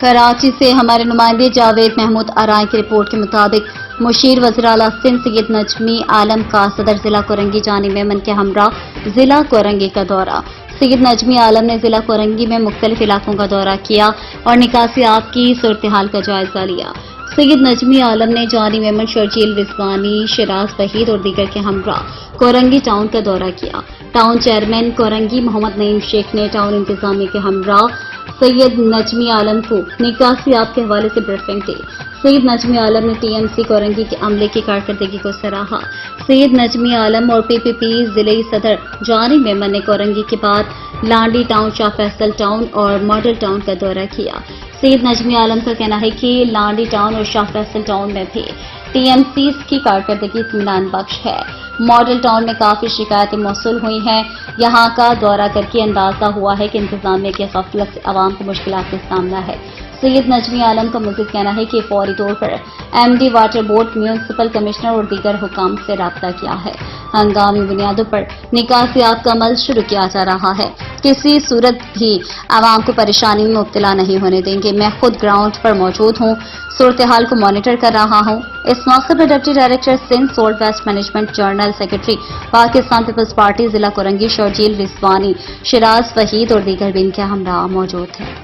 कराची से हमारे नुमाइंदे जावेद महमूद आराई की रिपोर्ट के मुताबिक मुशीर वज़ीर आला सिंध सैयद नजमी आलम का सदर जिला कोरंगी जानी मेमन के हमरा जिला कोरंगी का दौरा। सैयद नजमी आलम ने जिला कोरंगी में मुख्तलिफ इलाकों का दौरा किया और निकासियात की सूरत हाल का जायजा लिया। सैयद नजमी आलम ने जानी मेमन, शर्जील रिजवानी, शिराज वहीद और दीगर के हमरा कोरंगी टाउन का दौरा किया। टाउन चेयरमैन कोरंगी मोहम्मद नईम शेख ने टाउन इंतजामिया के हमरा सैयद नजमी आलम को निकासियात के हवाले से ब्रीफिंग दी। सैयद नजमी आलम ने टीएमसी कोरंगी के अमले की कारकर्दगी को सराहा। सैयद नजमी आलम और पीपीपी जिले सदर जानी मेमन ने कोरंगी के बाद लांडी टाउन, शाह फैसल टाउन और मॉडल टाउन का दौरा किया। सैयद नजमी आलम का कहना है कि लांडी टाउन और शाह फैसल टाउन में भी टीएमसी की कारकर्दगी इत्मीनान बख्श है। मॉडल टाउन में काफी शिकायतें मौसूल हुई हैं। यहां का दौरा करके अंदाजा हुआ है कि इंतजामिया की गफलत से अवाम को मुश्किलात का सामना है। सैयद नजमी आलम का मज़ीद कहना है कि फौरी तौर पर MD water board, municipal commissioner और दीगर हुकाम से राब्ता किया है। हंगामी बुनियादों पर निकासियात का अमल शुरू किया जा रहा है। किसी सूरत भी आवाम को परेशानी में मुब्तला नहीं होने देंगे। मैं खुद ग्राउंड पर मौजूद हूँ, सूरत हाल को मॉनिटर कर रहा हूँ। इस मौके पर deputy director Sindh salt waste management, general secretary Pakistan peoples party जिला कोरंगी शर्जील रिजवानी, शिराज वहीद और दीगर भी इनके हमरा मौजूद हैं।